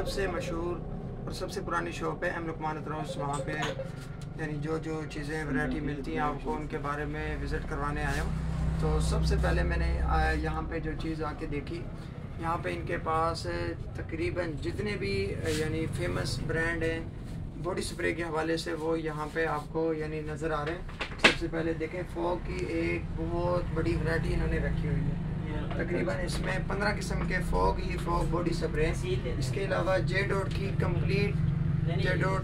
सबसे मशहूर और सबसे पुरानी शॉप है एम लुकमान अतरौस। वहाँ पे यानी जो जो चीज़ें वैरायटी मिलती हैं आपको उनके बारे में विज़िट करवाने आया हूँ। तो सबसे पहले मैंने यहाँ पे जो चीज़ आके देखी, यहाँ पे इनके पास तकरीबन जितने भी यानी फेमस ब्रांड हैं बॉडी स्प्रे के हवाले से वो यहाँ पे आपको यानी नज़र आ रहे हैं। सबसे पहले देखें, फॉग की एक बहुत बड़ी वैरायटी इन्होंने रखी हुई है। तकरीबन इसमें 15 किस्म के फॉग बॉडी स्प्रे। इसके अलावा जे डॉट की complete, J dot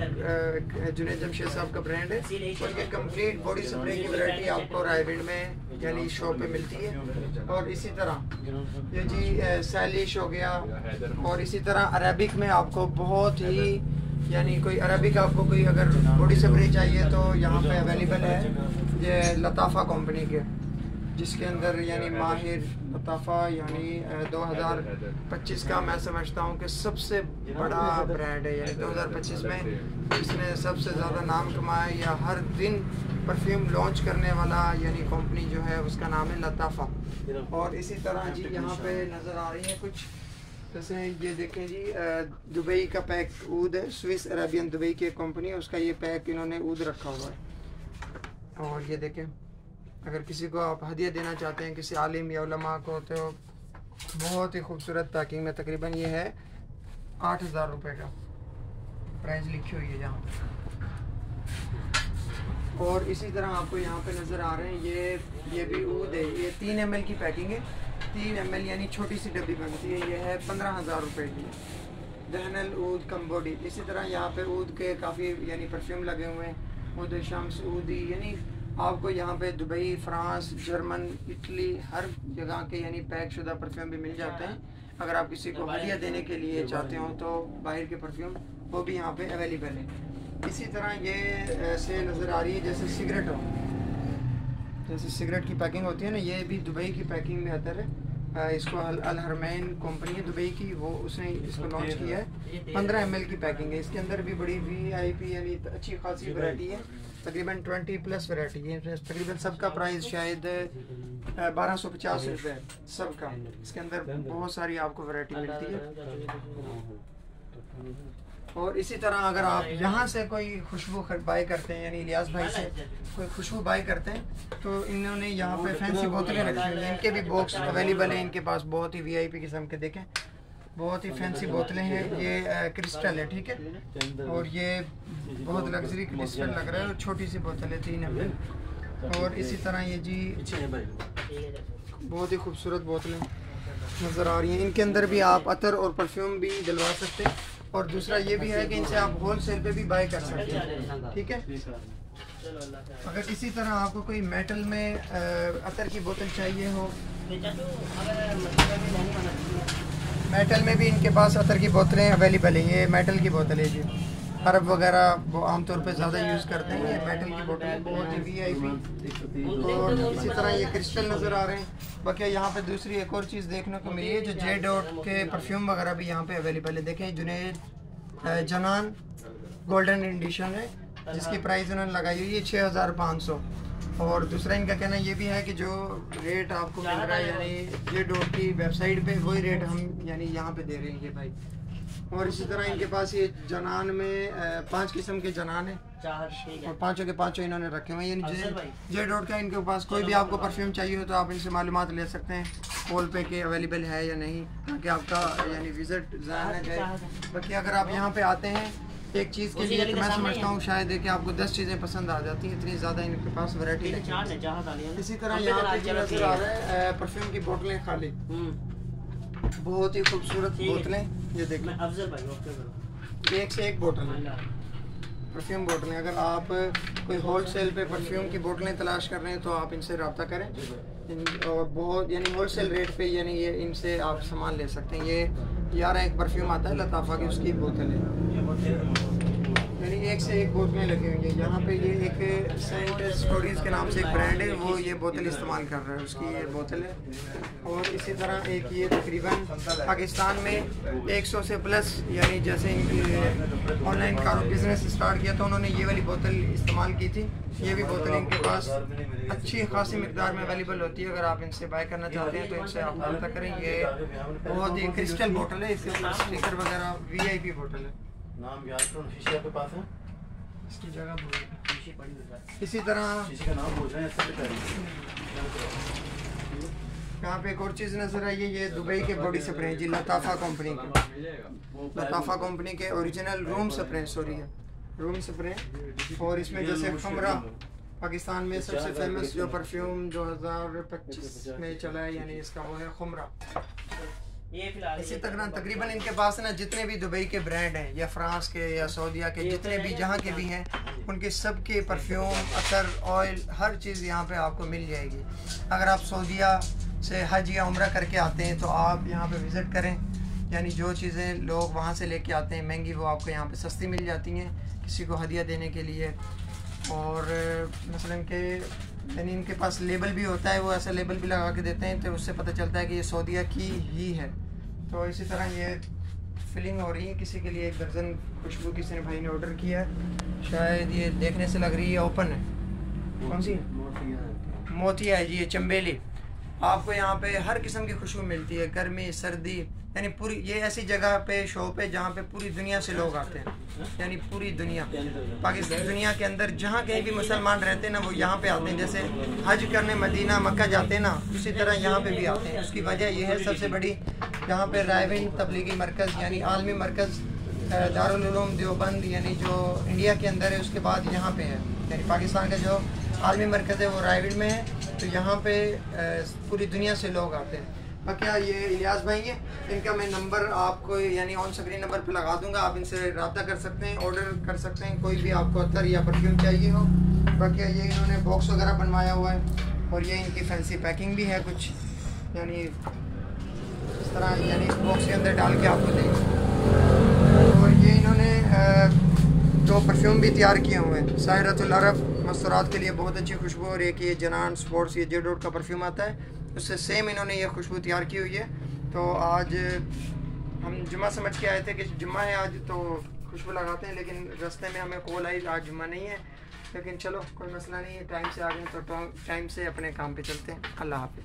Junaid Jamshed साहब का ब्रांड है, और ये कंप्लीट बॉडी स्प्रे की वैरायटी आपको रायविंड में यानी शॉप पे मिलती है। और इसी तरह ये जी सैलिश हो गया, और इसी तरह अरेबिक में आपको बहुत ही यानी कोई अरेबिक आपको कोई अगर बॉडी स्प्रे चाहिए तो यहाँ पे अवेलेबल है। ये लताफ़ा कंपनी के, जिसके अंदर यानी माहिर लताफ़ा यानी 2025 का मैं समझता हूँ कि सबसे बड़ा ब्रांड है। यानी 2025 में इसने सबसे ज़्यादा नाम कमाया, या हर दिन परफ्यूम लॉन्च करने वाला यानी कंपनी जो है उसका नाम है लताफ़ा। और इसी तरह जी यहाँ पे नज़र आ रही है कुछ, जैसे ये देखें जी दुबई का पैक ऊद है, स्विस अरेबियन दुबई की एक कंपनी है, उसका ये पैक इन्होंने ऊद रखा हुआ है। और ये देखें, अगर किसी को आप हदिया देना चाहते हैं किसी आलिम या उलमा को, तो बहुत ही खूबसूरत पैकिंग में, तकरीबन ये है 8,000 रुपये का प्राइस लिखी हुई है यहाँ। और इसी तरह आपको यहाँ पे नज़र आ रहे हैं ये भी ऊद है। ये 3 ml की पैकिंग है, 3 ml यानी छोटी सी डब्बी बनती है। ये है 15,000 रुपये की, दहनल ऊद कम बॉडी। इसी तरह यहाँ पे ऊद के काफ़ी यानी परफ्यूम लगे हुए हैं, ऊद शम्स, ऊदी, यानी आपको यहाँ पे दुबई, फ्रांस, जर्मन, इटली हर जगह के यानी पैक शुदा परफ्यूम भी मिल जाते हैं। अगर आप किसी को हदिया देने के लिए चाहते हो तो बाहर के परफ्यूम वो भी यहाँ पे अवेलेबल है। इसी तरह ये ऐसे नज़र आ रही है जैसे सिगरेट हो, जैसे सिगरेट की पैकिंग होती है ना, ये भी दुबई की पैकिंग में आता है। इसको अल हरमैन कंपनी है दुबई की, वो उसने इसको लॉन्च किया है। 15 ml की पैकिंग है। इसके अंदर भी बड़ी VIP यानी अच्छी खासी वैरायटी है, तकरीबन 20+ वैरायटी है। तकरीबन सबका प्राइस शायद 1250 रुपये सबका। इसके अंदर बहुत सारी आपको वैरायटी मिलती है। और इसी तरह अगर आप यहाँ से कोई खुशबू बाई करते हैं, यानी इलियास भाई से कोई खुशबू बाई करते हैं, तो इन्होंने यहाँ पे फैंसी बोतलें रखी हुई हैं। इनके भी बॉक्स अवेलेबल हैं इनके पास, बहुत ही VIP किस्म के। देखें, बहुत ही फैंसी बोतलें हैं। ये क्रिस्टल है, ठीक है, और ये बहुत लग्जरी क्रिस्टल लग रहा है, और छोटी सी बोतल है 3 ml। और इसी तरह ये जी बहुत ही खूबसूरत बोतलें नज़र आ रही हैं। इनके अंदर भी आप अतर और परफ्यूम भी डलवा सकते हैं। और दूसरा ये भी है कि इनसे आप होलसेल पे भी बाय कर सकते हैं, ठीक है। अगर इसी तरह आपको कोई मेटल में अतर की बोतल चाहिए हो, मेटल में भी इनके पास अतर की बोतलें अवेलेबल हैं। ये मेटल की बोतल है जी, अरब वगैरह वो आमतौर पे ज़्यादा यूज़ करते हैं। ये मेटल की बोतल बहुत ही VIP। और इसी तरह ये क्रिस्टल नज़र आ रहे हैं। बाकी यहाँ पे दूसरी एक और चीज़ देखने को मिली है, जो जे डॉट के परफ्यूम वगैरह भी यहाँ पे अवेलेबल है। देखें, जुनैद जनान गोल्डन एडिशन है, जिसकी प्राइस उन्होंने लगाई हुई है 6,500। और दूसरा इनका कहना ये भी है कि जो रेट आपको मिल रहा है यानी जे डॉट की वेबसाइट पे, वही रेट हम यानी यहाँ पे दे रहे हैं ये भाई। और इसी तरह इनके पास ये जनान में 5 किस्म के जनान है, और पाँचों के पाँचों इन्होंने रखे हुए हैं। यानी जे डॉट का इनके पास कोई भी आपको परफ्यूम चाहिए हो तो आप इनसे मालूमात ले सकते हैं कॉल पे कि अवेलेबल है या नहीं, ताकि आपका यानी विजिट ज़ाया न जाए। बाकी अगर आप यहाँ पे आते हैं एक चीज़ के लिए, तो मैं समझता हूँ शायद है कि आपको 10 चीज़ें पसंद आ जाती हैं, इतनी ज़्यादा इनके पास वैरायटी है। इसी तरह यहाँ पे नज़र आ रहा है परफ्यूम की बोतलें खाली, बहुत ही खूबसूरत बोतलें। ये देखिए, एक से एक बोतल है परफ्यूम बोतलें। अगर आप कोई होलसेल पे परफ्यूम की बोतलें तलाश कर रहे हैं तो आप इनसे रब्ता करें, और बहुत यानी होलसेल रेट पे यानी ये इनसे आप सामान ले सकते हैं। ये 11 एक परफ्यूम आता है लताफ़ा की, उसकी बोतल है। यानी एक से एक बोतलें लगी हुई हैं। यहाँ पे ये एक सेंट स्टोरीज के नाम से एक ब्रांड है, वो ये बोतल इस्तेमाल कर रहा है, उसकी ये बोतल है। और इसी तरह एक ये तकरीबन पाकिस्तान में 100 से प्लस, यानी जैसे इनकी ऑनलाइन बिजनेस स्टार्ट किया तो उन्होंने ये वाली बोतल इस्तेमाल की थी। ये भी बोतल इनके पास अच्छी खासी मिकदार में अवेलेबल होती है। अगर आप इनसे बाय करना चाहते हैं तो इनसे आप रब्ता करें। ये बहुत ही क्रिस्टल बोतल है, इसके ऊपर स्टिकर वगैरह VIP बोतल है। नाम याद करो, शीशे आपके पास है, इसकी जगह इसी तरह शीशे का नाम पूछ रहे हैं। यहाँ पे एक और चीज़ नजर आई है, ये दुबई के बॉडी स्प्रे हैं जी, लताफ़ा कंपनी के, लताफ़ा कंपनी के ओरिजिनल रूम स्प्रे, सॉरी है रूम स्प्रे। और इसमें जैसे खमरा पाकिस्तान में सबसे फेमस जो परफ्यूम 2025 में चला है, यानी इसका वो है खुमरा। इसी तरह तकरीबन इनके पास ना जितने भी दुबई के ब्रांड हैं या फ्रांस के या सऊदीया के, जितने भी जहाँ के भी हैं, उनके सब के परफ्यूम, अतर, ऑयल, हर चीज़ यहाँ पे आपको मिल जाएगी। अगर आप सऊदीया से हज या उम्रा करके आते हैं तो आप यहाँ पे विज़िट करें, यानी जो चीज़ें लोग वहाँ से लेके आते हैं महंगी, वो आपको यहाँ पे सस्ती मिल जाती हैं किसी को हदिया देने के लिए। और मसलन के यानी इनके पास लेबल भी होता है, वो ऐसा लेबल भी लगा के देते हैं तो उससे पता चलता है कि ये सऊदीया की ही है। तो इसी तरह ये फिलिंग हो रही है किसी के लिए, 1 दर्जन खुशबू किसी ने भाई ने ऑर्डर किया है। शायद ये देखने से लग रही है ओपन है, कौन सी मोतिया है जी, ये चंबेली। आपको यहाँ पे हर किस्म की खुशबू मिलती है, गर्मी सर्दी, यानी पूरी ये ऐसी जगह पे शॉप है जहाँ पे पूरी दुनिया से लोग आते हैं, यानी पूरी दुनिया, पाकिस्तान दुनिया के अंदर जहाँ कहीं भी मुसलमान रहते हैं ना, वो यहाँ पे आते हैं। जैसे हज करने मदीना मक्का जाते हैं ना, उसी तरह यहाँ पे भी आते हैं। उसकी वजह यह है, सबसे बड़ी यहाँ पे रायविन तबलीगी मरकज़ यानी आलमी मरकज़ दारुल उलूम देवबंद, यानी जो इंडिया के अंदर है, उसके बाद यहाँ पे है, यानी पाकिस्तान का जो आलमी मरकज़ है वो रायविन में है। तो यहाँ पे पूरी दुनिया से लोग आते हैं। बाकी ये इलियास भाई हैं, इनका मैं नंबर आपको यानी ऑन स्क्रीन नंबर पे लगा दूंगा, आप इनसे रब्ता कर सकते हैं, ऑर्डर कर सकते हैं, कोई भी आपको अतर या परफ्यूम चाहिए हो। बाकी ये इन्होंने बॉक्स वगैरह बनवाया हुआ है, और ये इनकी फैंसी पैकिंग भी है कुछ, यानी इस तरह, यानी इस बॉक्स के अंदर डाल के आपको देंगे। और ये इन्होंने दो परफ्यूम भी तैयार किए हुए हैं, साहिरतुल अरब मस्तूरात के लिए बहुत अच्छी खुशबू, और एक ये जनान स्पोर्ट्स ये जेडोट का परफ्यूम आता है, उससे सेम इन्होंने ये खुशबू तैयार की हुई है। तो आज हम जुम्मा समझ के आए थे कि जुम्मा है आज, तो खुशबू लगाते हैं, लेकिन रास्ते में हमें कॉल आई आज जुम्मा नहीं है, लेकिन चलो कोई मसला नहीं है, टाइम से आ गए तो टाइम से अपने काम पे चलते हैं। अल्लाह हाफिज़।